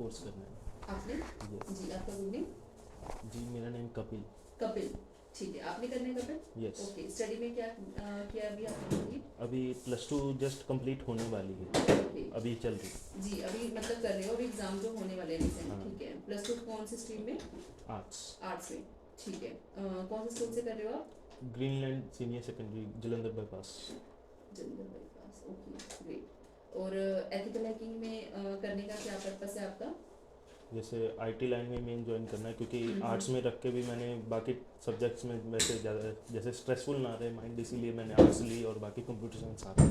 Course करना है। आपने? यस। जी, आपका गुड नेम? जी मेरा नेम कपिल। कपिल, ठीक है। आपने करना है कपिल? यस। ओके, स्टडी में क्या किया अभी आपने कंप्लीट? अभी +2 जस्ट कंप्लीट होने वाली है, ओके, अभी चल रही। जी अभी मतलब कर रहे हो, अभी एग्जाम जो होने वाले हैं रिसेंट, हाँ। ठीक है। प्लस टू कौन सी स्ट्रीम में? आर्ट्स। आर्ट्स में, ठीक है। कौन से स्कूल से कर रहे हो आप? Greenland senior secondary, Jalandhar bypass. Jalandhar bypass, okay great. और एथिकल हैकिंग में करने का क्या पर्पस है आपका? जैसे आईटी लाइन में मेन ज्वाइन करना है, क्योंकि हम्म। आर्ट्स में रख के भी मैंने बाकी सब्जेक्ट्स में वैसे ज़्यादा जैसे स्ट्रेसफुल ना रहे माइंड, इसीलिए मैंने आर्ट्स ली और बाकी कंप्यूटर साइंस आ रहा।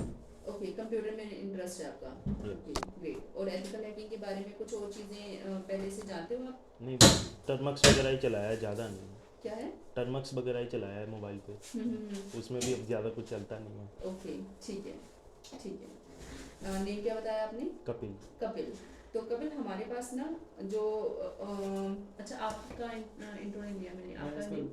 ओके, कंप्यूटर में इंटरेस्ट है आपका, ओके ग्रेट। और एथिकल हैकिंग के बारे में कुछ और चीज़ें पहले से जानते हो आप? नहीं, टर्मक्स वगैरह ही चलाया है, ज़्यादा नहीं। क्या है? टर्मक्स वगैरह ही चलाया है मोबाइल पे, उसमें भी अब ज़्यादा कुछ चलता नहीं है। ओके, ठीक है, ठीक है। नेम क्या बताया आपने? कपिल। कपिल। तो कपिल हमारे पास ना जो अच्छा आपका इंट्रो नहीं दिया मैंने, आपका नेम?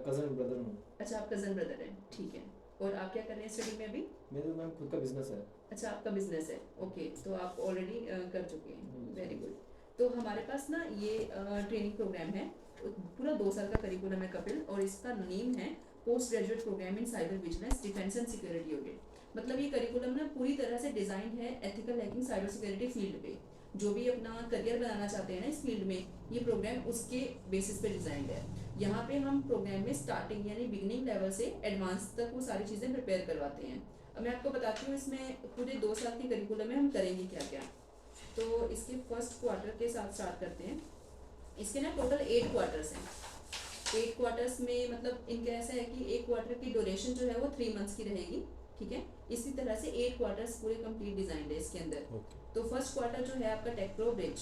कज़न ब्रदर हूँ। अच्छा, आप कज़न ब्रदर हैं, ठीक है। और आप क्या कर रहे हैं स्टडी में अभी? मेरा मैम खुद का बिजनेस है। अच्छा, आपका बिजनेस है, ओके। तो आप ऑलरेडी कर चुके हैं, वेरी गुड। तो हमारे पास ना ये ट्रेनिंग प्रोग्राम है, पूरा 2 साल का करिकुलम है कपिल, और इसका नेम है post graduate programme in cyber vigilance defence and security audit. मतलब ये करिकुलम ना पूरी तरह से डिजाइन है ethical hacking cyber security field पे। जो भी अपना करियर बनाना चाहते हैं ना इस फील्ड में, ये प्रोग्राम उसके बेसिस पे डिजाइंड है। यहाँ पे हम प्रोग्राम में स्टार्टिंग यानी बिगिनिंग लेवल से एडवांस तक वो सारी चीज़ें प्रिपेयर करवाते हैं। अब मैं आपको बताती हूँ इसमें पूरे 2 साल के करिकुलम में हम करेंगे क्या क्या। तो इसके फर्स्ट क्वार्टर के साथ स्टार्ट करते हैं। इसके ना टोटल 8 क्वार्टर्स हैं। 8 क्वार्टर्स में मतलब इनका ऐसा है कि एक क्वार्टर की ड्यूरेशन जो है वो 3 मंथ्स की रहेगी, ठीक है। इसी तरह से 8 क्वार्टर्स पूरे कंप्लीट डिजाइन है इसके अंदर। तो फर्स्ट क्वार्टर जो है आपका टेक प्रो ब्रिज।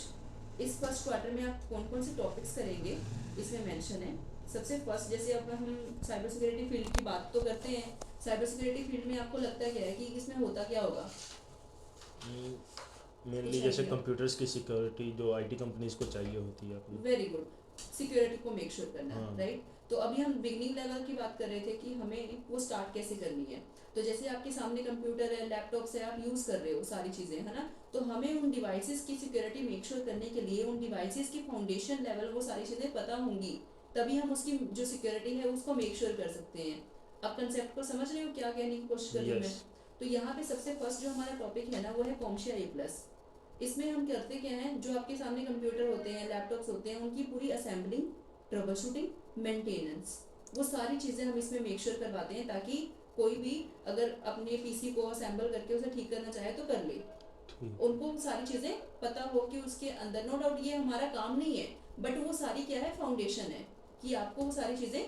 इस फर्स्ट क्वार्टर में आप कौन कौन से टॉपिक्स करेंगे इसमें मेंशन है। सबसे फर्स्ट, जैसे अब हम साइबर सिक्योरिटी फील्ड की बात तो करते हैं, साइबर सिक्योरिटी फील्ड में आपको लगता है क्या है कि इसमें होता क्या होगा? मेनली जैसे कंप्यूटर्स की सिक्योरिटी जो आईटी कंपनीज को चाहिए होती है अपनी। वेरी गुड, सिक्योरिटी को मेक श्योर करना, हाँ। राइट। तो अभी हम बिगनिंग लेवल की बात कर रहे थे कि हमें वो स्टार्ट कैसे करनी है। तो जैसे आपके सामने कंप्यूटर है, लैपटॉप्स है, आप यूज कर रहे हो सारी चीजें, है ना। तो हमें उन डिवाइसेस की सिक्योरिटी मेक श्योर करने के लिए उन डिवाइसेस की फाउंडेशन लेवल वो सारी चीजें पता होंगी, तभी हम उसकी जो सिक्योरिटी है उसको मेक श्योर कर सकते हैं। आप कंसेप्ट को समझ रहे हो क्या कहने की कोशिश कर रही हूँ मैं? तो यहाँ पे सबसे फर्स्ट जो हमारा टॉपिक है ना वो है कॉमशिया A+। इसमें हम करते क्या हैं, जो आपके सामने कंप्यूटर होते हैं, लैपटॉप्स होते हैं, उनकी पूरी असेंबलिंग, ट्रबल शूटिंग, मेंटेनेंस, वो सारी चीज़ें हम इसमें मेक श्योर करवाते हैं, ताकि कोई भी अगर अपने पीसी को असेंबल करके उसे ठीक करना चाहे तो कर ले। उनको सारी चीज़ें पता हो कि उसके अंदर, नो डाउट ये हमारा काम नहीं है, बट वो सारी क्या है, फाउंडेशन है कि आपको वो सारी चीज़ें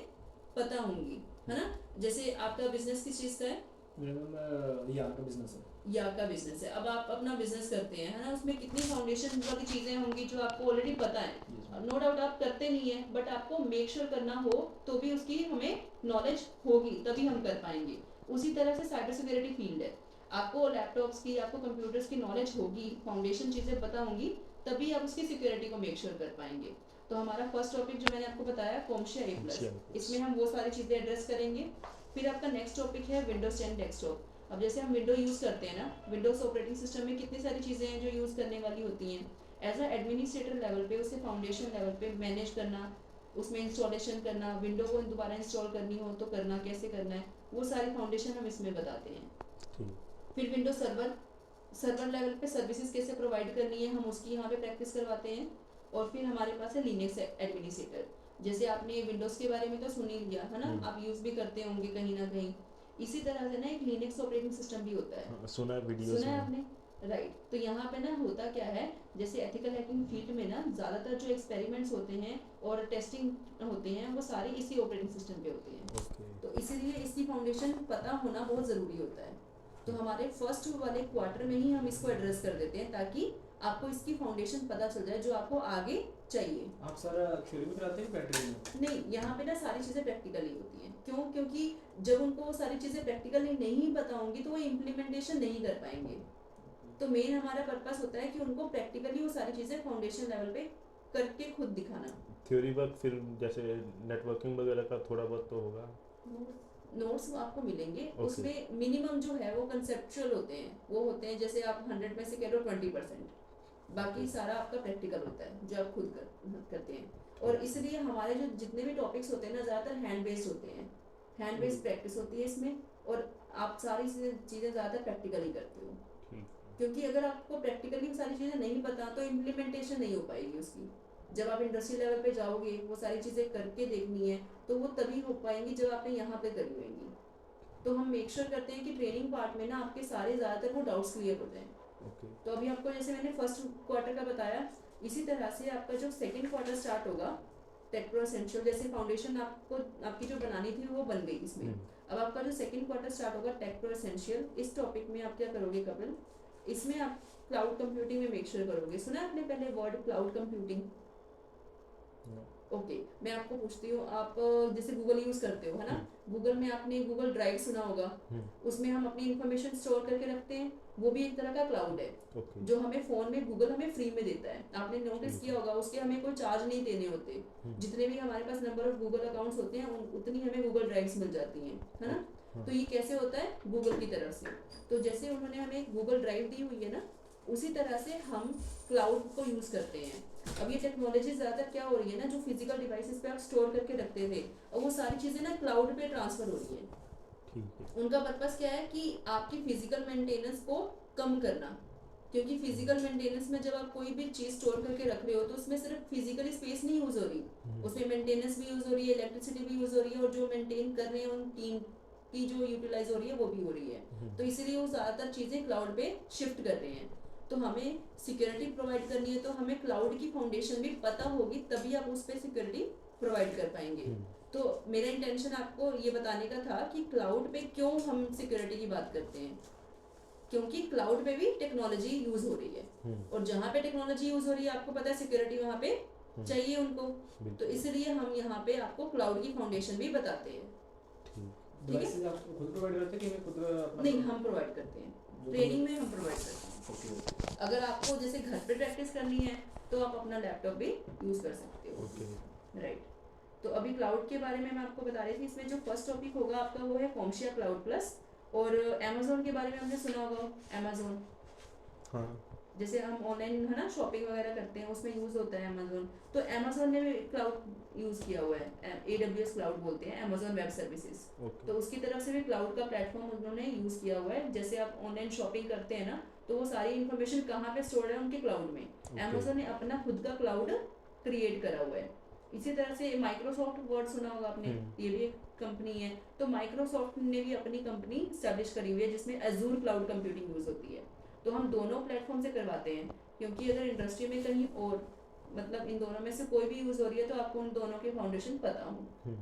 पता होंगी, है ना। जैसे आपका बिजनेस किस चीज़ का है? मेरा मैम यार का बिजनेस है। यार का बिजनेस है। अब आप अपना बिजनेस करते हैं, है ना, उसमें कितनी फाउंडेशन वाली चीजें होंगी जो आपको ऑलरेडी पता है। नो डाउट आप करते नहीं है, बट आपको मेक श्योर करना हो तो भी उसकी हमें नॉलेज होगी, तभी हम कर पाएंगे। उसी तरह से साइबर सिक्योरिटी फील्ड है, आपको लैपटॉप्स की, आपको कंप्यूटर्स की नॉलेज होगी, फाउंडेशन चीजें पता होंगी, तभी आप उसकी सिक्योरिटी को मेक श्योर कर पाएंगे। तो हमारा फर्स्ट टॉपिक जो मैंने आपको बताया कॉमशिया A+, इसमें हम वो सारी चीजें एड्रेस करेंगे। फिर आपका नेक्स्ट टॉपिक है विंडोज 10 डेस्कटॉप। अब जैसे हम विंडो यूज़ करते हैं ना, विंडोज ऑपरेटिंग सिस्टम में कितनी सारी चीज़ें हैं जो यूज़ करने वाली होती हैं। एज अ एडमिनिस्ट्रेटर लेवल पे उसे फाउंडेशन लेवल पे मैनेज करना, उसमें इंस्टॉलेशन करना, विंडो को दोबारा इंस्टॉल करनी हो तो करना कैसे करना है, वो सारी फाउंडेशन हम इसमें बताते हैं। फिर विंडो सर्वर लेवल पे सर्विसेज कैसे प्रोवाइड करनी है हम उसकी यहाँ पे प्रैक्टिस करवाते हैं। और फिर हमारे पास है लिनक्स एडमिनिस्ट्रेटर। जैसे आपने विंडोज़ के बारे में तो सुन ही लिया है ना, आप यूज़ भी करते होंगे कहीं ना कहीं। इसी तरह से ना एक लिनक्स ऑपरेटिंग सिस्टम भी होता है, सुना है, वीडियोस सुना है में। आपने, राइट। तो यहाँ पे ना होता क्या है, जैसे एथिकल हैकिंग फील्ड में ना ज़्यादातर जो एक्सपेरिमेंट्स होते हैं और टेस्टिंग होते हैं वो सारे इसी ऑपरेटिंग सिस्टम पे होते हैं। तो इसीलिए इसकी फाउंडेशन पता होना बहुत ज़रूरी होता है। तो हमारे फर्स्ट वाले क्वार्टर में ही हम इसको एड्रेस कर देते हैं, ताकि आपको इसकी फाउंडेशन पता चल जाए जो आपको आगे चाहिए। आप सारा थ्योरी में कराते हैं प्रैक्टिकल में? नहीं, यहाँ पे ना सारी चीज़ें प्रैक्टिकली होती हैं। क्यों? क्योंकि जब उनको वो सारी चीज़ें प्रैक्टिकली नहीं पता होंगी तो वो इम्प्लीमेंटेशन नहीं कर पाएंगे। तो मेन हमारा पर्पस होता है कि उनको प्रैक्टिकली वो सारी चीज़ें फाउंडेशन लेवल पे करके खुद दिखाना। थ्योरी वर्क फिर जैसे नेटवर्किंग वगैरह का थोड़ा बहुत तो होगा। नोट्स आपको मिलेंगे, उसमें मिनिमम जो है वो कंसेप्चुअल होते हैं, वो होते हैं जैसे आप 100 में से कह लो 20%, बाकी सारा आपका प्रैक्टिकल होता है जो आप खुद करते हैं। और इसलिए हमारे जो जितने भी टॉपिक्स होते हैं ना ज़्यादातर हैंड बेस्ड होते हैं, हैंड बेस्ड प्रैक्टिस होती है इसमें, और आप सारी चीज़ें ज़्यादातर प्रैक्टिकली करते हो, क्योंकि अगर आपको प्रैक्टिकली सारी चीज़ें नहीं पता तो इम्प्लीमेंटेशन नहीं हो पाएगी उसकी। जब आप इंडस्ट्री लेवल पे जाओगे वो सारी चीज़ें करके देखनी है तो वो तभी हो पाएंगी जब आपने यहाँ पे करी होंगी। तो हम मेक श्योर करते हैं कि ट्रेनिंग पार्ट में ना आपके सारे ज़्यादातर वो डाउट्स क्लियर हो जाएं। तो अभी आपको जैसे मैंने फर्स्ट क्वार्टर का बताया, इसी तरह से आपका जो सेकेंड क्वार्टर स्टार्ट होगा टेक प्रो एसेंशियल, जैसे फाउंडेशन आपको आपकी जो बनानी थी वो बन गई इसमें। अब आपका जो सेकेंड क्वार्टर स्टार्ट होगा टेक प्रो एसेंशियल, इस टॉपिक में आप क्या करोगे कपिल, इसमें आप क्लाउड कंप्यूटिंग में मेक श्योर करोगे। सुना आपने पहले वर्ड क्लाउड कंप्यूटिंग? ओके, मैं आपको पूछती हूँ, आप जैसे गूगल यूज करते हो है ना, गूगल में आपने गूगल ड्राइव सुना होगा, उसमें हम अपनी इंफॉर्मेशन स्टोर करके रखते हैं, वो भी एक तरह का क्लाउड है जो हमें फोन में गूगल हमें फ्री में देता है। आपने नोटिस किया होगा उसके हमें कोई चार्ज नहीं देने होते, जितने भी हमारे पास नंबर ऑफ गूगल अकाउंट्स होते हैं उतनी हमें गूगल ड्राइव्स मिल जाती हैं, है ना। तो ये कैसे होता है, गूगल की तरफ से। तो जैसे उन्होंने हमें गूगल ड्राइव दी हुई है ना, उसी तरह से हम क्लाउड को यूज करते हैं। अब ये टेक्नोलॉजी ज़्यादातर क्या हो रही है ना, जो फिजिकल डिवाइसेस पे आप स्टोर करके रखते थे और वो सारी चीज़ें ना क्लाउड पे ट्रांसफर हो रही है। उनका पर्पस क्या है कि आपकी फिजिकल मेंटेनेंस को कम करना, क्योंकि फिजिकल मेंटेनेंस में जब आप कोई भी चीज़ स्टोर करके रख रहे हो तो उसमें सिर्फ फिजिकली स्पेस नहीं यूज हो रही, उसमें मेंटेनेंस भी यूज हो रही है, इलेक्ट्रिसिटी भी यूज हो रही है, और जो मेंटेन कर रहे हैं उन टीम की जो यूटिलाइज हो रही है वो भी हो रही है। तो इसीलिए वो ज़्यादातर चीज़ें क्लाउड पे शिफ्ट कर रहे हैं। तो हमें सिक्योरिटी प्रोवाइड करनी है तो हमें क्लाउड की फाउंडेशन भी पता होगी, तभी आप उस पर सिक्योरिटी प्रोवाइड कर पाएंगे। तो मेरा इंटेंशन आपको ये बताने का था कि क्लाउड पे क्यों हम सिक्योरिटी की बात करते हैं, क्योंकि क्लाउड पे भी टेक्नोलॉजी यूज हो रही है, और जहाँ पे टेक्नोलॉजी यूज हो रही है आपको पता है सिक्योरिटी वहाँ पे चाहिए उनको, तो इसलिए हम यहाँ पे आपको क्लाउड की फाउंडेशन भी बताते हैं। डिवाइसेस आप खुद प्रोवाइड करते हैं कि खुद अपना? नहीं, हम प्रोवाइड करते हैं, ट्रेनिंग में हम प्रोवाइड करते हैं। अगर आपको जैसे घर पे प्रैक्टिस करनी है तो आप अपना लैपटॉप भी यूज कर सकते हो, राइट। तो अभी क्लाउड के बारे में मैं आपको बता रही थी, इसमें जो फर्स्ट टॉपिक होगा आपका वो है कॉमशिया क्लाउड प्लस। और अमेजोन के बारे में हमने सुना होगा, अमेजोन, हाँ, जैसे हम ऑनलाइन है ना शॉपिंग वगैरह करते हैं उसमें यूज होता है अमेजोन। तो अमेजोन ने भी क्लाउड यूज किया हुआ है, AWS क्लाउड बोलते हैं, अमेजोन वेब सर्विसेज। तो उसकी तरफ से भी क्लाउड का प्लेटफॉर्म उन्होंने यूज किया हुआ है। जैसे आप ऑनलाइन शॉपिंग करते हैं ना तो वो सारी इन्फॉर्मेशन कहाँ पे स्टोर है, उनके क्लाउड में। अमेजोन ने अपना खुद का क्लाउड क्रिएट करा हुआ है। इसी तरह से माइक्रोसॉफ्ट वर्ड सुना होगा आपने, ये भी एक कंपनी है। तो माइक्रोसॉफ्ट ने भी अपनी कंपनी स्टैब्लिश करी हुई है जिसमें अजूर क्लाउड कंप्यूटिंग यूज होती है। तो हम दोनों प्लेटफॉर्म से करवाते हैं, क्योंकि अगर इंडस्ट्री में कहीं और मतलब इन दोनों में से कोई भी यूज हो रही है तो आपको उन दोनों के फाउंडेशन पता हो।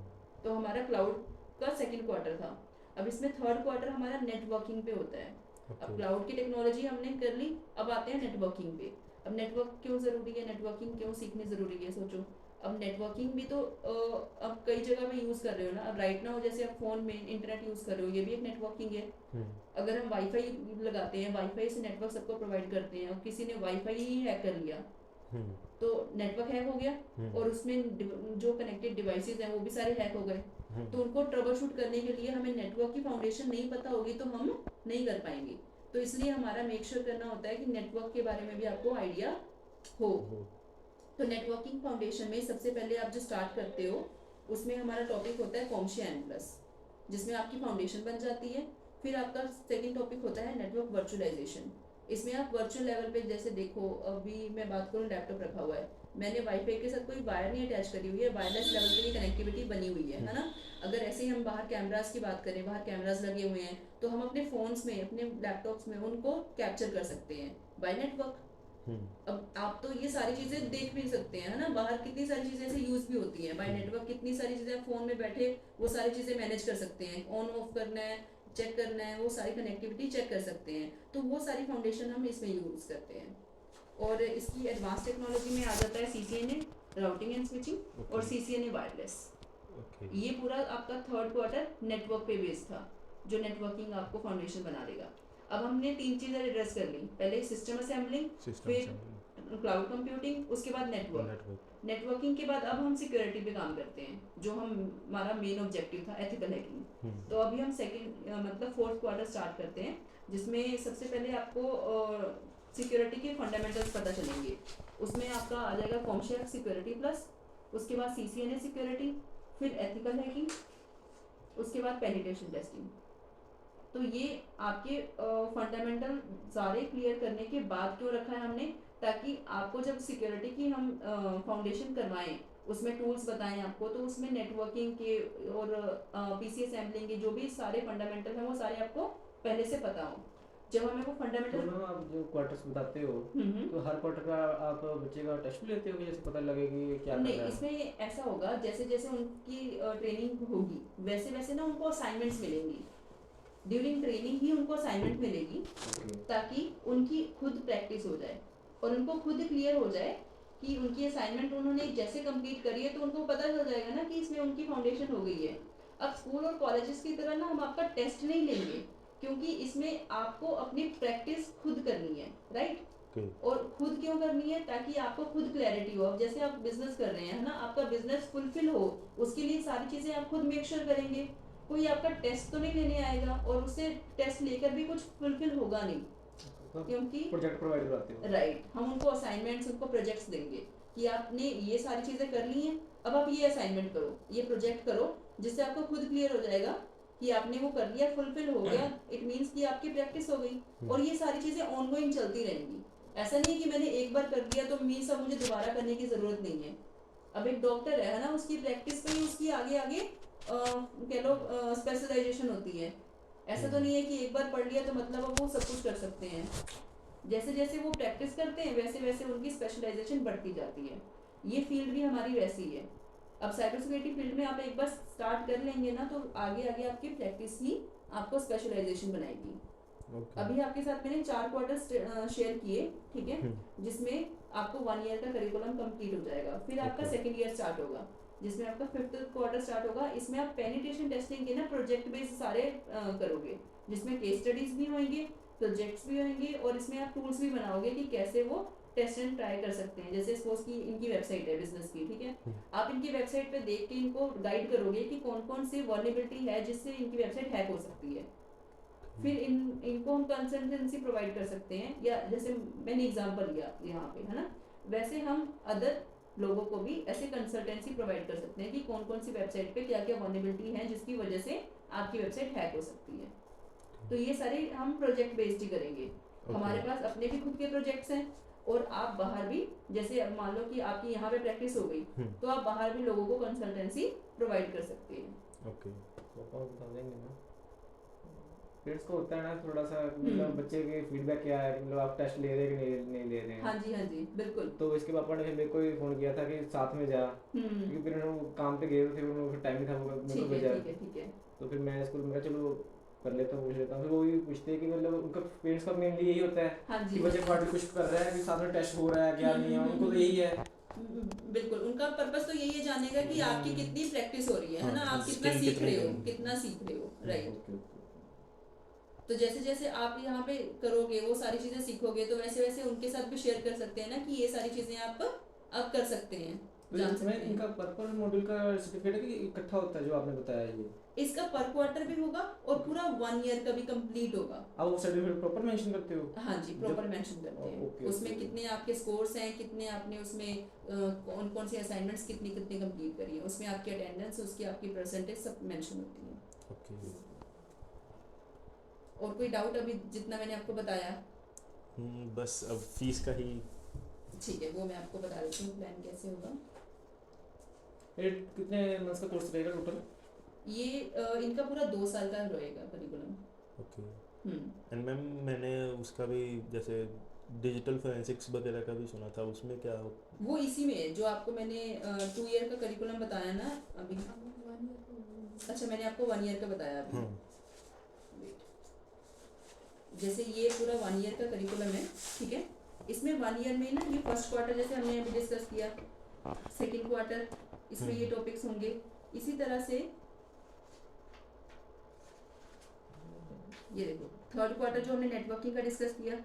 तो हमारा क्लाउड का सेकंड क्वार्टर था। अब इसमें थर्ड क्वार्टर हमारा नेटवर्किंग पे होता है। अब क्लाउड की टेक्नोलॉजी हमने कर ली, अब आते हैं नेटवर्किंग पे। अब नेटवर्क क्यों ज़रूरी है, नेटवर्किंग क्यों सीखनी ज़रूरी है, सोचो। अब नेटवर्किंग भी तो अब कई जगह पे यूज़ कर रहे हो ना। अब राइट नाउ जैसे आप फ़ोन में इंटरनेट यूज़ कर रहे हो, ये भी एक नेटवर्किंग है। अगर हम वाईफाई लगाते हैं, वाईफाई से नेटवर्क सबको प्रोवाइड करते हैं, और किसी ने वाईफाई ही हैक कर लिया तो नेटवर्क हैक हो गया, और उसमें जो कनेक्टेड डिवाइसेस हैं वो भी सारे हैक हो गए। तो उनको ट्रबल शूट करने के लिए हमें नेटवर्क की फाउंडेशन नहीं पता होगी तो हम नहीं कर पाएंगे। तो इसलिए हमारा मेक श्योर करना होता है कि नेटवर्क के बारे में भी आपको आइडिया हो। तो नेटवर्किंग फाउंडेशन में सबसे पहले आप जो स्टार्ट करते हो उसमें हमारा टॉपिक होता है कॉमशिया एन प्लस, जिसमें आपकी फाउंडेशन बन जाती है। फिर आपका सेकंड टॉपिक होता है नेटवर्क वर्चुअलाइजेशन। इसमें आप वर्चुअल लेवल पे जैसे देखो, अभी मैं बात करूँ लैपटॉप रखा हुआ है, मैंने वाईफाई के साथ कोई वायर नहीं अटैच करी हुई है, वायरलेस लेवल पे ये कनेक्टिविटी बनी हुई है ना। अगर ऐसे ही हम बाहर कैमरास की बात करें, बाहर कैमरास लगे हुए हैं तो हम अपने फ़ोन्स में, अपने लैपटॉप्स में उनको कैप्चर कर सकते हैं बाय नेटवर्क। अब आप तो ये सारी चीज़ें देख भी सकते हैं, है ना। बाहर कितनी सारी चीज़ें ऐसे यूज़ भी होती हैं बाय नेटवर्क, कितनी सारी चीज़ें फ़ोन में बैठे वो सारी चीज़ें मैनेज कर सकते हैं, ऑन ऑफ करना है, चेक करना है, वो सारी कनेक्टिविटी चेक कर सकते हैं। तो वो सारी फाउंडेशन हम इसमें यूज़ करते हैं। और इसकी एडवांस टेक्नोलॉजी में आ जाता है CCNA राउटिंग एंड स्विचिंग और CCNA वायरलेस। ये पूरा आपका थर्ड क्वार्टर नेटवर्क पे बेस्ड था, जो नेटवर्किंग आपको फाउंडेशन बना देगा। अब हमने 3 चीज़ें एड्रेस कर ली, पहले सिस्टम असेंबलिंग, फिर क्लाउड कंप्यूटिंग, उसके बाद नेटवर्किंग के बाद अब हम सिक्योरिटी पे काम करते हैं, जो हमारा मेन ऑब्जेक्टिव था, एथिकल हैकिंग। तो अभी हम सेकंड मतलब फोर्थ क्वार्टर स्टार्ट करते हैं, जिसमें सबसे पहले आपको सिक्योरिटी के फंडामेंटल्स पता चलेंगे। उसमें आपका आ जाएगा कॉम्शेक सिक्योरिटी प्लस, उसके बाद CCNA सिक्योरिटी, फिर एथिकल हैकिंग, उसके बाद पेनिट्रेशन टेस्टिंग। तो ये आपके फंडामेंटल सारे क्लियर करने के बाद क्यों रखा है हमने, ताकि आपको जब सिक्योरिटी की हम फाउंडेशन करवाएं, उसमें टूल्स बताएं आपको, तो उसमें नेटवर्किंग के और PC असेंबलिंग के जो भी सारे फंडामेंटल हैं वो सारे आपको पहले से पता हो। जब हमें वो तो फंडामेंटल मैम आप जो क्वार्टर्स बताते हो तो हर क्वार्टर का आप बच्चे का टेस्ट भी लेते हो कि जैसे पता लगे कि क्या कर नहीं, रहा है? इसमें ऐसा होगा जैसे जैसे उनकी ट्रेनिंग होगी वैसे वैसे ना उनको असाइनमेंट्स मिलेंगी। ड्यूरिंग ट्रेनिंग ही उनको असाइनमेंट मिलेगी, ओके। ताकि उनकी खुद प्रैक्टिस हो जाए और उनको खुद क्लियर हो जाए कि उनकी असाइनमेंट उन्होंने जैसे कंप्लीट करी है, तो उनको पता चल जाएगा ना कि इसमें उनकी फाउंडेशन हो गई है। अब स्कूल और कॉलेजेस की तरह ना हम आपका टेस्ट नहीं लेंगे, क्योंकि इसमें आपको अपनी प्रैक्टिस खुद करनी है, राइट। और खुद क्यों करनी है, ताकि आपको खुद क्लैरिटी हो। अब जैसे आप बिजनेस कर रहे हैं ना, आपका बिजनेस फुलफिल हो, उसके लिए सारी चीजें आप खुद मेक श्योर करेंगे। कोई आपका टेस्ट तो नहीं लेने आएगा और उससे टेस्ट लेकर भी कुछ फुलफिल होगा नहीं, क्योंकि प्रोजेक्ट प्रोवाइड कराते हो। राइट, हम उनको असाइनमेंट्स, उनको प्रोजेक्ट्स देंगे कि आपने ये सारी चीजें कर ली हैं, अब आप ये असाइनमेंट करो, ये प्रोजेक्ट करो, जिससे आपको खुद क्लियर हो जाएगा कि आपने वो कर लिया, फुलफिल हो गया। इट मींस कि आपकी प्रैक्टिस हो गई। और ये सारी चीजें ऑनगोइंग चलती रहेंगी। ऐसा नहीं है कि मैंने एक बार कर दिया तो मीन्स अब मुझे दोबारा करने की जरूरत नहीं है। अब एक डॉक्टर है ना, उसकी प्रैक्टिस पे ही उसकी आगे आगे कह लो स्पेशलाइजेशन होती है। ऐसा तो नहीं है कि एक बार पढ़ लिया तो मतलब अब वो सब कुछ कर सकते हैं। जैसे जैसे वो प्रैक्टिस करते हैं वैसे वैसे उनकी स्पेशलाइजेशन बढ़ती जाती है। ये फील्ड भी हमारी वैसी ही है। अब साइबर सिक्योरिटी फील्ड में आप एक बार स्टार्ट कर लेंगे ना, तो आगे आगे आपकी प्रैक्टिस ही आपको स्पेशलाइजेशन बनाएगी। अभी आपके साथ मैंने 4 क्वार्टर्स शेयर किए, ठीक है, जिसमें आपको 1 ईयर का करिकुलम कंप्लीट हो जाएगा। फिर आपका सेकंड ईयर स्टार्ट होगा, जिसमें आपका 5th क्वार्टर स्टार्ट होगा। इसमें आप पेनिट्रेशन टेस्टिंग के ना प्रोजेक्ट बेस्ड सारे करोगे, जिसमें केस स्टडीज भी होंगे, प्रोजेक्ट्स भी होंगे, और इसमें आप टूल्स भी बनाओगे कि कैसे वो टेस्ट एंड ट्राई कर सकते हैं। जैसे सपोज की इनकी वेबसाइट है बिजनेस की, ठीक है, आप इनकी वेबसाइट पे देख के इनको गाइड करोगे कि कौन कौन सी वल्नरेबिलिटी है जिससे इनकी वेबसाइट हैक हो सकती है। फिर इनको हम कंसल्टेंसी प्रोवाइड कर सकते हैं, या जैसे मैंने एग्जांपल लिया यहाँ पे, है ना, वैसे हम अदर लोगों को भी ऐसे कंसल्टेंसी प्रोवाइड कर सकते हैं कि कौन कौन सी वेबसाइट पे क्या क्या वल्नरेबिलिटी है जिसकी वजह से आपकी वेबसाइट हैक हो सकती है। तो ये सारे हम प्रोजेक्ट बेस्ड ही करेंगे। हमारे पास अपने भी खुद के प्रोजेक्ट्स हैं, और आप बाहर भी, जैसे अब मान लो कि आपकी यहाँ पे प्रैक्टिस हो गई, तो आप बाहर भी लोगों को कंसल्टेंसी प्रोवाइड कर सकते हैं। ओके। बता देंगे ना पेरेंट्स को होता है ना थोड़ा सा, मतलब बच्चे के फीडबैक क्या है, मतलब आप टेस्ट ले रहे हैं कि नहीं ले रहे हैं। हाँ जी, हाँ जी, बिल्कुल। तो इसके पापा ने फिर मेरे को ही फोन किया था कि साथ में जा, क्योंकि फिर वो काम पे गए थे, उनको फिर टाइम नहीं था, मेरे को भेजा। ठीक है। तो फिर मैं स्कूल में कहा चलो कर लेता हूँ, पूछ लेता हूँ। फिर वो भी पूछते हैं कि मतलब उनका पेरेंट्स का मेनली यही होता है, हाँ जी, कि बच्चे क्वार्टर कुछ कर रहे हैं कि साथ में टेस्ट हो रहा है क्या नहीं है, उनको तो यही है। बिल्कुल, उनका पर्पस तो यही है जानने का कि आपकी कितनी प्रैक्टिस हो रही है ना, आप कितना सीख रहे हो, राइट। तो जैसे जैसे आप यहाँ पे करोगे, वो सारी चीजें सीखोगे, तो वैसे वैसे उनके साथ भी शेयर कर सकते हैं ना कि ये सारी चीजें आप अब कर सकते हैं, जान सकते हैं। इनका पर मॉड्यूल का सर्टिफिकेट है कि इकट्ठा होता है जो आपने बताया ये? इसका पर क्वार्टर भी होगा और पूरा 1 ईयर का भी कंप्लीट होगा। आप वो सर्टिफिकेट प्रॉपर मेंशन करते हो? हाँ जी, प्रॉपर मेंशन करते हैं। उसमें कितने आपके स्कोर्स हैं, कितने आपने उसमें कौन कौन सी असाइनमेंट्स कितनी कितनी कंप्लीट करी है, उसमें आपकी अटेंडेंस, उसकी आपकी परसेंटेज सब मेंशन होती है। ओके। और कोई डाउट अभी जितना मैंने आपको बताया? बस अब फीस का ही। ठीक है, वो मैं आपको बता देती हूँ प्लान कैसे होगा। कितने मंथ्स का कोर्स रहेगा टोटल? ये इनका पूरा 2 साल का रहेगा करिकुलम। ओके। एंड मैम मैंने उसका भी जैसे डिजिटल फोरेंसिक्स वगैरह का भी सुना था, उसमें क्या हो? वो इसी में है जो आपको मैंने 2 ईयर का करिकुलम बताया ना अभी। अच्छा, मैंने आपको 1 ईयर का बताया अभी। जैसे ये पूरा 1 ईयर का करिकुलम है, ठीक है। इसमें 1 ईयर में ना, ये फर्स्ट क्वार्टर जैसे हमने अभी डिस्कस किया, सेकंड क्वार्टर इसमें ये टॉपिक्स होंगे। इसी तरह से ये देखो, थर्ड क्वार्टर जो हमने नेटवर्किंग का डिस्कस किया,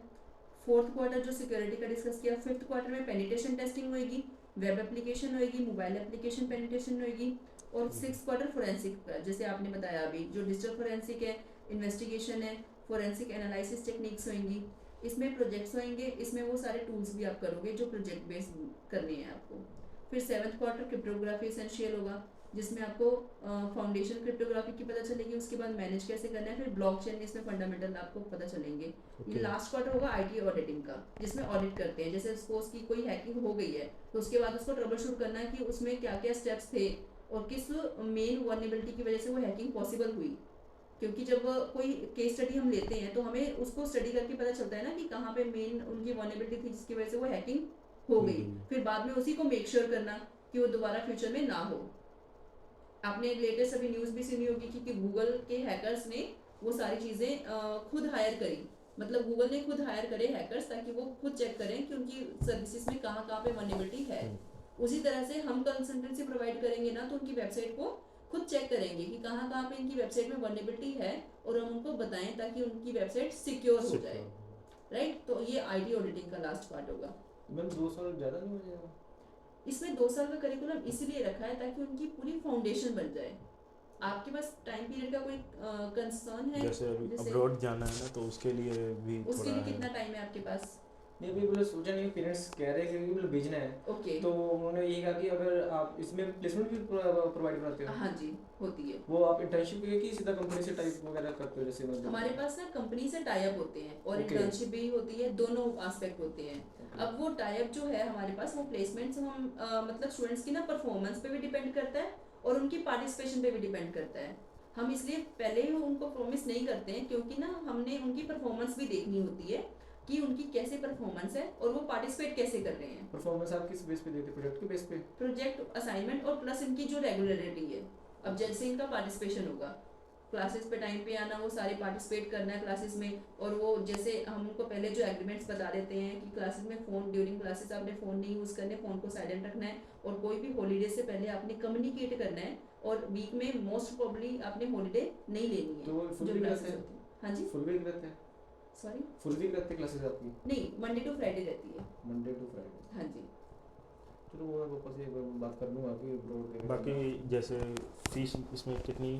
फोर्थ क्वार्टर जो सिक्योरिटी का डिस्कस किया, फिफ्थ क्वार्टर में पेनिट्रेशन टेस्टिंग होगी, वेब एप्लीकेशन होगी, मोबाइल एप्लीकेशन पेनिट्रेशन होगी, और सिक्स्थ क्वार्टर फोरेंसिक का, जैसे आपने बताया अभी, जो डिजिटल फोरेंसिक है, इन्वेस्टिगेशन है, फोरेंसिक एनालिसिस टेक्निक्स होंगी। इसमें प्रोजेक्ट्स होंगे, इसमें वो सारे टूल्स भी आप करोगे जो प्रोजेक्ट बेस्ड करने हैं आपको। फिर 7th क्वार्टर क्रिप्टोग्राफी एसेंशियल होगा, जिसमें आपको फाउंडेशन क्रिप्टोग्राफी की पता चलेगी, उसके बाद मैनेज कैसे करना है, फिर ब्लॉकचेन इसमें फंडामेंटल आपको पता चलेंगे। ये लास्ट क्वार्टर होगा आईटी ऑडिटिंग का, जिसमें ऑडिट करते हैं। जैसे सपोज की कोई हैकिंग हो गई है तो उसके बाद उसको ट्रबल शूट करना है कि उसमें क्या क्या स्टेप्स थे और किस मेन वर्नेबिलिटी की वजह से वो हैकिंग पॉसिबल हुई। क्योंकि जब कोई केस स्टडी हम लेते हैं तो हमें उसको स्टडी करके पता चलता है ना कि कहाँ पे मेन उनकी वर्नेबिलिटी थी जिसकी वजह से वो हैकिंग हो गई। फिर बाद में उसी को मेक श्योर करना कि वो दोबारा फ्यूचर में ना हो। आपने लेटेस्ट अभी न्यूज़ भी सुनी होगी कि गूगल के हैकर्स ने वो सारी चीज़ें खुद हायर करी, मतलब गूगल ने खुद हायर करे हैकर्स ताकि वो खुद चेक करें कि उनकी सर्विसेज में कहाँ कहाँ पे वर्नेबिलिटी है। उसी तरह से हम कंसल्टेंसी प्रोवाइड करेंगे ना तो उनकी वेबसाइट को खुद चेक करेंगे कि कहाँ कहाँ पे इनकी वेबसाइट में वर्नेबिलिटी है और हम उनको बताएं ताकि उनकी वेबसाइट सिक्योर हो जाए, राइट। तो ये आईटी ऑडिटिंग का लास्ट पार्ट होगा। मैम 2 साल ज़्यादा नहीं हो जाएगा? इसमें 2 साल का करिकुलम इसीलिए रखा है ताकि उनकी पूरी फाउंडेशन बन जाए। आपके पास टाइम पीरियड का कोई कंसर्न है? जैसे अब्रॉड जाना है ना तो उसके लिए भी उसके थोड़ा लिए कितना टाइम है आपके पास? नहीं अभी मतलब सोचा नहीं, पेरेंट्स कह रहे हैं कि मतलब भेजना है। ओके। तो उन्होंने यही कहा कि अगर आप इसमें प्लेसमेंट भी प्रोवाइड कराते हो? हाँ जी होती है। वो आप इंटर्नशिप के कि सीधा कंपनी से टाइप वगैरह करते हो? जैसे मतलब हमारे पास ना कंपनी से टाई अप होते हैं और Okay. इंटर्नशिप भी होती है, दोनों एस्पेक्ट होते हैं। अब वो टाई अप जो है हमारे पास, वो प्लेसमेंट्स हम मतलब स्टूडेंट्स की ना परफॉर्मेंस पे भी डिपेंड करता है और उनकी पार्टिसिपेशन पे भी डिपेंड करता है। हम इसलिए पहले ही उनको प्रॉमिस नहीं करते हैं क्योंकि ना हमने उनकी परफॉर्मेंस भी देखनी होती है कि उनकी कैसे परफॉर्मेंस है और वो पार्टिसिपेट कैसे कर रहे हैं। परफॉर्मेंस आप किस बेस पे देते हो? प्रोजेक्ट के बेस पे? प्रोजेक्ट असाइनमेंट और प्लस इनकी जो रेगुलरिटी है। अब जैसे इनका पार्टिसिपेशन होगा, क्लासेस पे टाइम पे आना, वो सारे पार्टिसिपेट करना है क्लासेस में, और वो जैसे हम उनको पहले जो एग्रीमेंट्स बता देते हैं कि क्लासेस में फ़ोन ड्यूरिंग क्लासेस आपने फ़ोन नहीं यूज़ करने, फ़ोन को साइलेंट रखना है, और कोई भी हॉलीडे से पहले आपने कम्युनिकेट करना है, और वीक में मोस्ट प्रॉब्ली आपने हॉलीडे नहीं लेनी है। तो वो फुल जो वीक क्लासेस रहते हैं? होती हैं। हाँ जी फुल वीक रहते हैं? सॉरी फुल वीक रहते हैं क्लासेस आपकी? नहीं, मंडे टू फ्राइडे रहती है। Monday to Friday? हाँ जी। चलो वो मैं पापा से एक बार बात कर लूँगा कि अपलोड बाकी जैसे फीस इसमें कितनी?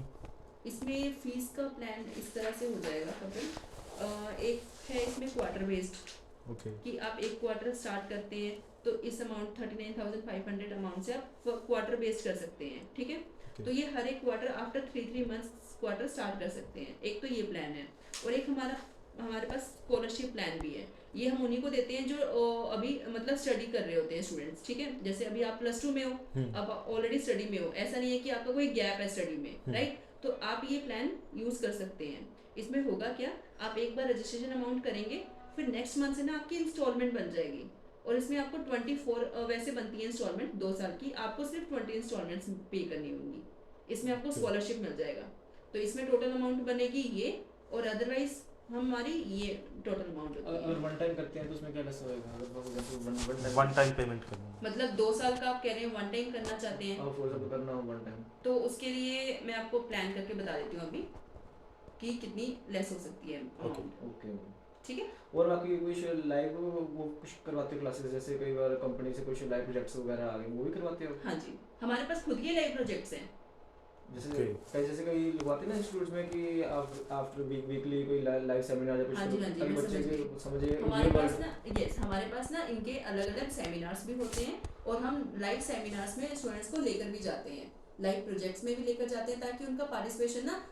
इसमें फीस का प्लान इस तरह से हो जाएगा कपिल। एक है इसमें क्वार्टर बेस्ड ओके कि आप एक क्वार्टर स्टार्ट करते हैं तो इस अमाउंट 39,500 अमाउंट से आप क्वार्टर बेस्ड कर सकते हैं, ठीक है। तो ये हर एक quarter after 3 months quarter start कर सकते हैं। एक तो ये प्लान है, और एक हमारे पास स्कॉलरशिप प्लान भी है। ये हम उन्हीं को देते हैं जो अभी मतलब स्टडी कर रहे होते हैं स्टूडेंट्स, ठीक है। जैसे अभी आप +2 में हो, अब ऑलरेडी स्टडी में हो, ऐसा नहीं है कि आपका कोई गैप है स्टडी में, राइट। तो आप ये प्लान यूज़ कर सकते हैं। इसमें होगा क्या, आप एक बार रजिस्ट्रेशन अमाउंट करेंगे, फिर नेक्स्ट मंथ से ना आपकी इंस्टॉलमेंट बन जाएगी, और इसमें आपको 24 वैसे बनती है इंस्टॉलमेंट 2 साल की, आपको सिर्फ 20 इंस्टॉलमेंट्स पे करनी होंगी। इसमें आपको स्कॉलरशिप मिल जाएगा। तो इसमें टोटल अमाउंट बनेगी ये, और अदरवाइज हमारी ये टोटल अमाउंट होती है। अगर वन टाइम करते हैं तो उसमें क्या लेस होएगा? अगर वन टाइम पेमेंट करना है। मतलब 2 साल का आप कह रहे हैं वन टाइम करना चाहते हैं, फॉर एग्जांपल करना हो वन टाइम, तो उसके लिए मैं आपको प्लान करके बता देती हूँ अभी कि कितनी लेस हो सकती है अमाउंट, ओके ठीक है। और बाकी कुछ लाइव वो कुछ करवाते हो क्लासेस? जैसे कई बार कंपनी से कुछ लाइव प्रोजेक्ट्स वगैरह आ गए, वो भी करवाते हो? हाँ जी, हमारे पास खुद के लाइव प्रोजेक्ट्स हैं। जैसे कई लगवाते हैं ना इंस्टीट्यूट्स में कि आफ्टर वीकली कोई लाइव सेमिनार या कुछ, हाँ जी, हाँ जी, ताकि मैं बच्चे समझ के समझे हमारे पास ना हमारे पास ना इनके अलग अलग सेमिनार्स भी होते हैं, और हम लाइव सेमिनार्स में स्टूडेंट्स को लेकर भी जाते हैं, लाइव प्रोजेक्ट्स में भी लेकर जाते हैं, ताकि उनका पार्टिसिपेशन ना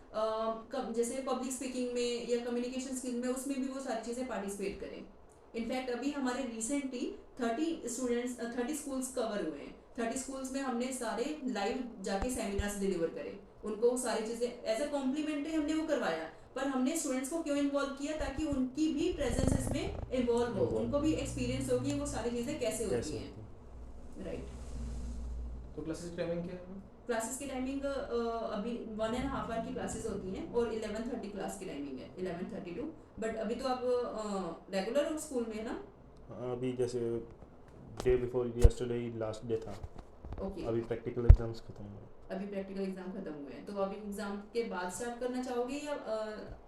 जैसे पब्लिक स्पीकिंग में या कम्युनिकेशन स्किल में, उसमें भी वो सारी चीज़ें पार्टिसिपेट करें। इनफैक्ट अभी हमारे रिसेंटली 30 स्कूल्स कवर हुए हैं। 30 स्कूल्स में हमने सारे लाइव जाके सेमिनार्स डिलीवर करे, उनको वो सारी चीज़ें एज अ कॉम्प्लीमेंट्री हमने वो करवाया, पर हमने स्टूडेंट्स को क्यों इन्वॉल्व किया, ताकि उनकी भी प्रेजेंस इसमें इन्वॉल्व हो, उनको भी एक्सपीरियंस हो कि वो सारी चीज़ें कैसे होती हैं, राइट। तो क्लासेस की टाइमिंग क्या है? क्लासेस की टाइमिंग अभी 1.5 आवर की क्लासेस होती हैं, और 11:30 क्लास की टाइमिंग है, 11:30 to। बट अभी तो आप रेगुलर स्कूल में है ना? अभी जैसे day before yesterday last day था। ओके। अभी प्रैक्टिकल एग्जाम्स खत्म हुए। अभी प्रैक्टिकल एग्जाम खत्म हुए हैं, तो अभी एग्जाम के बाद स्टार्ट करना चाहोगे या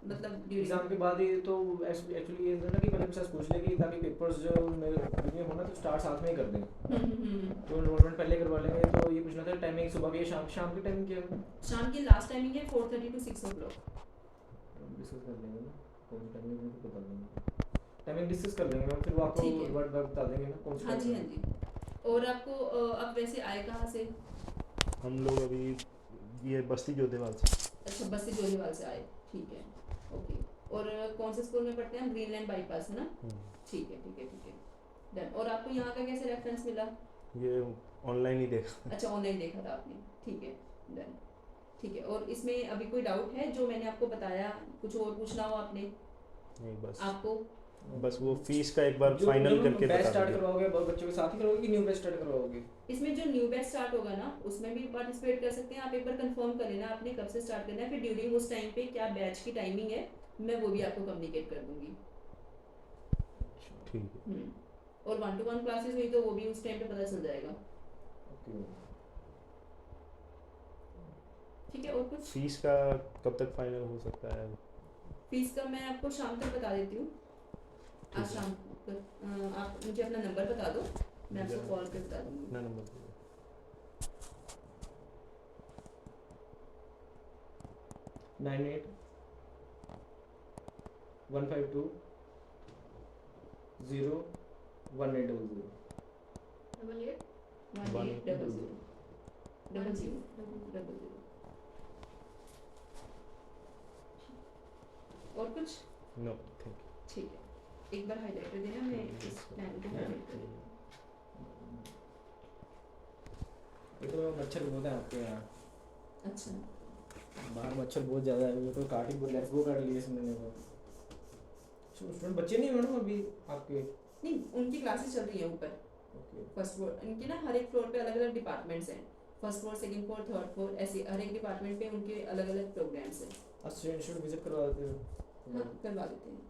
मतलब एग्जाम के बाद ही तो एक्चुअली ये ना कि पहले मुझसे पूछ ले कि ताकि पेपर्स जो मेरे होना तो स्टार्ट साथ में ही कर दें, तो एनरोलमेंट पहले करवा लेंगे। तो ये पूछना था टाइमिंग सुबह की या शाम की टाइमिंग क्या है? शाम की लास्ट टाइमिंग है 4:30 to 6 o'clock। डिस्कस कर लेंगे ना, कौन सी टाइमिंग है तो बता देंगे। टाइमिंग डिस्कस कर लेंगे मैम, फिर वो आपको ठीक है। वर्ड बता देंगे ना कौन सी हाँ जी टाइम हाँ जी। और आपको अब वैसे आए कहाँ से? हम लोग अभी ये बस्ती जोधेवाल से। अच्छा, बस्ती जोरीवाल से आए, ठीक है, ओके। और कौन से स्कूल में पढ़ते हैं? ग्रीनलैंड बाईपास है ना? ठीक है ठीक है ठीक है, डन। और आपको यहाँ का कैसे रेफरेंस मिला? ये ऑनलाइन ही देखा। अच्छा, ऑनलाइन देखा था आपने, ठीक है, डन, ठीक है। और इसमें अभी कोई डाउट है जो मैंने आपको बताया, कुछ और पूछना हो आपने? नहीं बस आपको बस वो फीस का एक बार जो फाइनल जो करके बैच बता स्टार्ट दीजिए। करवाओगे बच्चों के साथ ही करवाओगे कि न्यू बैच स्टार्ट करवाओगे? इसमें जो न्यू बैच स्टार्ट होगा ना, उसमें भी पार्टिसिपेट कर सकते हैं आप। एक बार कंफर्म कर लेना आपने कब से स्टार्ट करना है, फिर ड्यूरिंग उस टाइम पे क्या बैच की टाइमिंग है, मैं वो भी आपको कम्युनिकेट कर दूंगी। ठीक है। और 1-to-1 क्लासेस हुई तो वो भी उस टाइम पे पता चल जाएगा, ओके। ठीक है। और कुछ? फीस का कब तक फाइनल हो सकता है? फीस का मैं आपको शाम तक बता देती हूँ, आज शाम तक। आप मुझे अपना नंबर बता दो, मैं आपको कॉल पे बता दूंगी। अपना नंबर दीजिए। 98 152 0 1800। 1800 और कुछ? नो थैंक ठीक है, एक बार हाईलाइट कर देना, मैं इस प्लान को हाईलाइट कर यू। ये तो मच्छर बहुत है आपके यहाँ, अच्छा, बाहर मच्छर बहुत ज़्यादा है, वो तो काट ही लेट्स गो काट लिए इसने वो। स्टूडेंट बच्चे नहीं मैडम अभी आपके? नहीं, उनकी क्लासेस चल रही है ऊपर ओके। First floor. इनके ना हर एक फ्लोर पे अलग अलग डिपार्टमेंट्स हैं, first floor, second floor, third floor, ऐसे हर एक डिपार्टमेंट पे उनके अलग अलग प्रोग्राम्स हैं। आज स्टूडेंट विजिट करवा देते हो? हाँ, करवा देते हैं।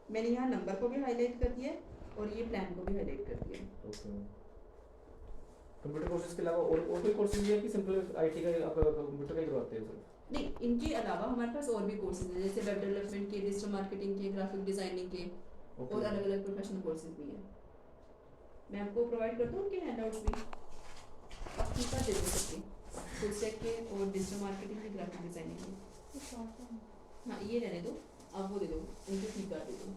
मैंने यहाँ नंबर को भी हाईलाइट कर दिया है और ये प्लान को भी हाईलाइट कर दिया है। ओके। कंप्यूटर कोर्सेज के अलावा और कोई कोर्सेज भी है कि सिंपल आईटी का आप कंप्यूटर का ही करवाते हैं सर? नहीं, इनके अलावा हमारे पास और भी कोर्सेज हैं, जैसे वेब डेवलपमेंट के, डिजिटल मार्केटिंग के, ग्राफिक डिजाइनिंग के, और अलग अलग प्रोफेशनल कोर्सेज भी हैं। मैं आपको प्रोवाइड कर दूँ उनके हैंडआउट्स भी, आप ठीक दे दो सकती, फुल स्टैक के और डिजिटल मार्केटिंग के, ग्राफिक डिजाइनिंग के। हाँ, ये रहने दो, आप वो दे दो, उनके ठीक दे दो।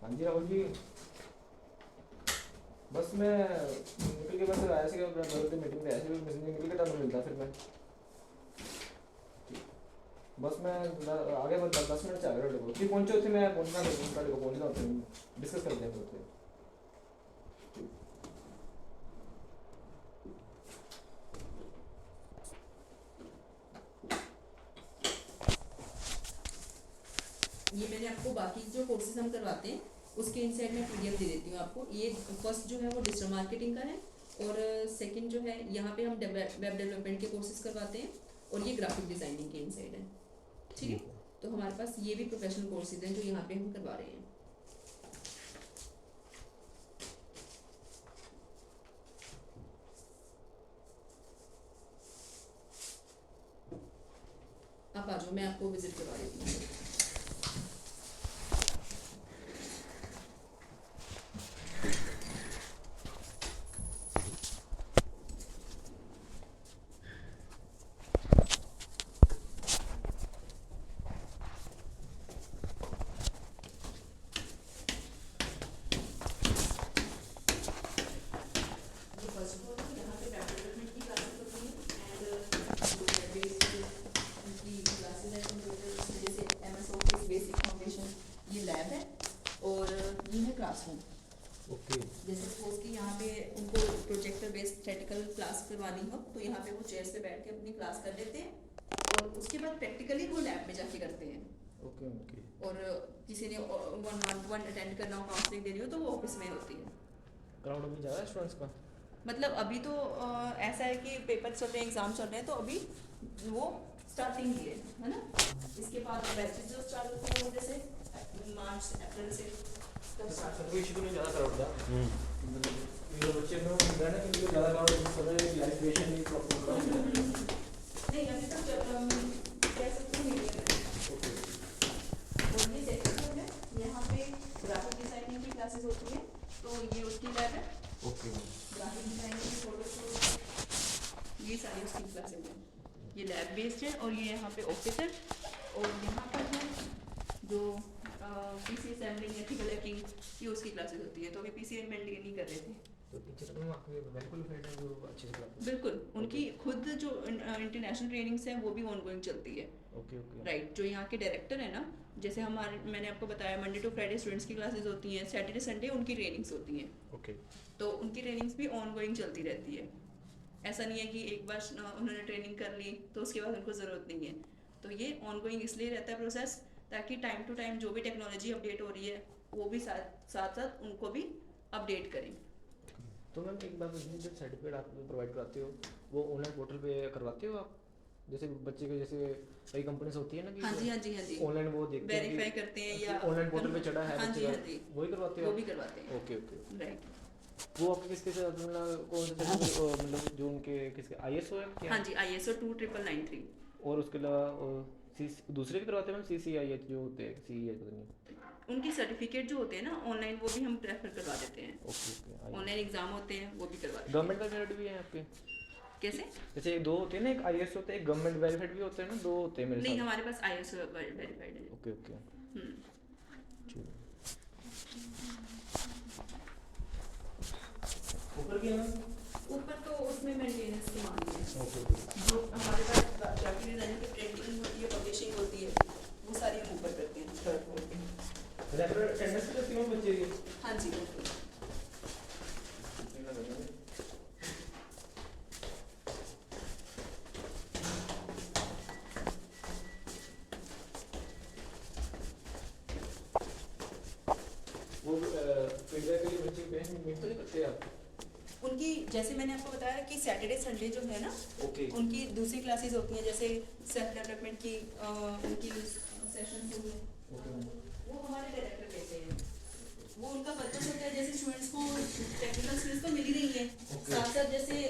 हाँ जी राहुल जी, बस मैं निकल के बस आया सी बदलते मीटिंग पे ऐसे निकल के टाइम मिलता, फिर मैं बस मैं आ गया, बस 10 मिनट से आ गया को फिर पहुंचे थे, मैं पहुंचना नहीं था को पहुंचना होता है, डिस्कस करते हैं होते। ये मैंने आपको बाकी जो कोर्सेज हम करवाते हैं उसके इनसाइड में पीडीएफ दे देती हूँ आपको। ये फर्स्ट जो है वो डिजिटल मार्केटिंग का है, और सेकंड जो है यहाँ पे हम वेब डेवलपमेंट के कोर्सेज करवाते हैं, और ये ग्राफिक डिजाइनिंग के इनसाइड है, ठीक है। तो हमारे पास ये भी प्रोफेशनल कोर्सेज हैं जो यहाँ पे हम करवा रहे हैं। आप आ जाओ, मैं आपको विजिट करवा देती हूँ। ओके। जैसे सपोज कि यहाँ पे उनको प्रोजेक्टर बेस्ड थ्योरेटिकल क्लास करवानी हो तो यहाँ पे वो चेयर पे बैठ के अपनी क्लास कर लेते हैं, और उसके बाद प्रैक्टिकली वो लैब में जाके करते हैं। Okay okay. और किसी ने 1-on-1 अटेंड करना हो, काउंसलिंग देनी हो, तो वो ऑफिस में होती है। क्राउड अभी ज़्यादा है स्टूडेंट्स का? मतलब अभी तो ऐसा है कि पेपर चल रहे हैं, एग्जाम चल रहे हैं, तो अभी वो स्टार्टिंग ही है ना। इसके बाद बैचेस जो स्टार्ट होते हैं वो जैसे मार्च अप्रैल से तब स्टार्ट कोई इशू नहीं, ज़्यादा क्राउड था ये बच्चे में होता है ना कि ज़्यादा क्राउड सब लाइफ क्रिएशन नहीं प्रॉपर नहीं, अभी तक होती है, तो ये उसकी लैब है। ओके ग्राफिक डिजाइनिंग की फोटो, ये सारी उसकी क्लासेज हैं। ये लैब बेस्ड है और ये यहाँ पे ऑफिस है, और यहाँ पर है जो पीसी असेंबलिंग, एथिकल हैकिंग, ये उसकी क्लासेस होती है। तो अभी पीसी मेंटेन नहीं कर रहे थे। तो टीचर तो आपके बिल्कुल फेड है जो अच्छे से कराते हैं। बिल्कुल, उनकी खुद जो इंटरनेशनल ट्रेनिंग्स हैं वो भी ऑनगोइंग चलती है। ओके ओके राइट, जो यहाँ के डायरेक्टर है ना, जैसे हमारे, मैंने आपको बताया मंडे टू फ्राइडे स्टूडेंट्स की क्लासेस होती हैं, सैटरडे संडे उनकी ट्रेनिंग्स होती हैं। ओके। तो उनकी ट्रेनिंग्स भी ऑनगोइंग चलती रहती है। ऐसा नहीं है कि एक बार उन्होंने ट्रेनिंग कर ली तो उसके बाद उनको ज़रूरत नहीं है। तो ये ऑनगोइंग इसलिए रहता है प्रोसेस, ताकि टाइम टू टाइम जो भी टेक्नोलॉजी अपडेट हो रही है वो भी साथ साथ उनको भी अपडेट करें। तो मैम एक बात बताइए, जो सर्टिफिकेट आप प्रोवाइड कराते हो वो ऑनलाइन पोर्टल पे करवाते हो आप? जैसे बच्चे के जैसे कई कंपनीज होती है ना कि हाँ जी हाँ जी हाँ जी, ऑनलाइन वो देखते हैं वेरीफाई करते हैं या ऑनलाइन पोर्टल पे चढ़ा है हाँ बच्चे जी का, हाँ जी, वही करवाते हो वो आप? भी करवाते हैं। Okay okay. राइट, वो आपके किसके साथ मतलब कौन सा सर्टिफिकेट मतलब जो उनके किसके ISO है क्या? हाँ जी, ISO 29993। और उसके अलावा दूसरे भी करवाते हैं मैम, CCIH जो होते हैं, CEH पता नहीं। उनकी सर्टिफिकेट जो होते हैं ना ऑनलाइन, वो भी हम प्रेफर करवा देते हैं। Okay okay. ऑनलाइन एग्जाम होते हैं वो भी करवा देते हैं। गवर्नमेंट वेरीफाइड भी है आपके? कैसे? जैसे दो होते हैं ना, एक ISO होता है, एक गवर्नमेंट वेरीफाइड भी होते हैं ना, दो होते हैं मेरे नहीं, साथ। हमारे पास ISO वेरीफाइड है। ओके ओके ठीक। ऊपर की है मैम? ऊपर तो उसमें मेंटेनेंस की मांग है। ओके जो हमारे पास ग्राफिक डिजाइनिंग की प्रिंटिंग होती है, पब्लिशिंग होती है, वो सारी हम ऊपर करते हैं। रेगुलर अटेंडेंस करती हो बच्चे की? हाँ जी बिल्कुल। वो फीडबैक के लिए बच्चे पेरेंट्स मीट तो नहीं करते आप? उनकी, जैसे मैंने आपको बताया कि सैटरडे संडे जो है ना, ओके उनकी दूसरी क्लासेस होती हैं, जैसे सेल्फ डेवलपमेंट की उनकी सेशन होती है, वो हमारे डायरेक्टर कहते हैं। वो उनका पर्पस होता है, जैसे स्टूडेंट्स को टेक्निकल स्किल्स तो मिल ही रही हैं, साथ साथ जैसे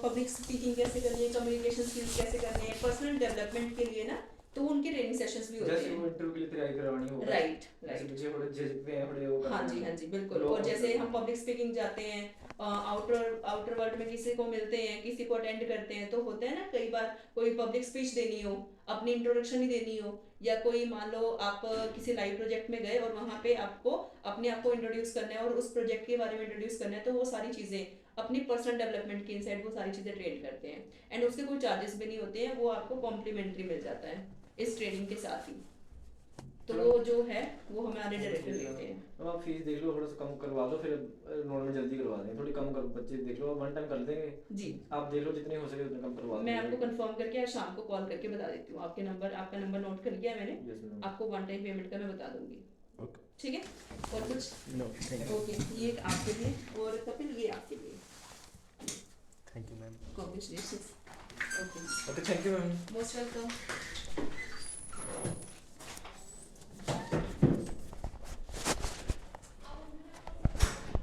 पब्लिक स्पीकिंग कैसे करनी है, कम्युनिकेशन स्किल्स कैसे करने हैं, पर्सनल डेवलपमेंट के लिए ना, तो उनके ट्रेनिंग सेशंस भी होते जैसे हैं। वो इंटरव्यू के लिए तैयारी करवानी हो, राइट जैसे राइट, बच्चे थोड़े झिझकते हैं, थोड़े वो हाँ जी हाँ जी बिल्कुल। लोग- और जैसे हम पब्लिक स्पीकिंग जाते हैं, आउटर वर्ल्ड में किसी को मिलते हैं, किसी को अटेंड करते हैं, तो होता है ना कई बार कोई पब्लिक स्पीच देनी हो, अपनी इंट्रोडक्शन ही देनी हो, या कोई मान लो आप किसी लाइव प्रोजेक्ट में गए और वहाँ पे आपको अपने आप को इंट्रोड्यूस करना है और उस प्रोजेक्ट के बारे में इंट्रोड्यूस करना है, तो वो सारी चीज़ें अपनी पर्सनल डेवलपमेंट के इनसाइड वो सारी चीज़ें ट्रेन करते हैं, एंड उसके कोई चार्जेस भी नहीं होते हैं, वो आपको कॉम्प्लीमेंट्री मिल जाता है इस ट्रेनिंग के साथ ही। तो वो जो है वो हमारे डायरेक्टर लेते हैं। अब आप फीस देख लो, थोड़ा सा कम करवा दो, फिर एनरोलमेंट जल्दी करवा देंगे, थोड़ी कम कर, बच्चे देख लो, वन टाइम कर देंगे जी, आप, देख लो जितने हो सके उतने कम करवा मैं आपको कंफर्म करके आज शाम को कॉल करके बता देती हूँ। आपका नंबर नोट कर लिया है मैंने, Yes, ma'am. आपको वन टाइम पेमेंट का मैं बता दूंगी। ओके। ठीक है, और कुछ? No thank you. ओके, ये आपके लिए, और कपिल ये आपके लिए। Thank you ma'am. Congratulations. Okay, okay thank you ma'am. Most welcome.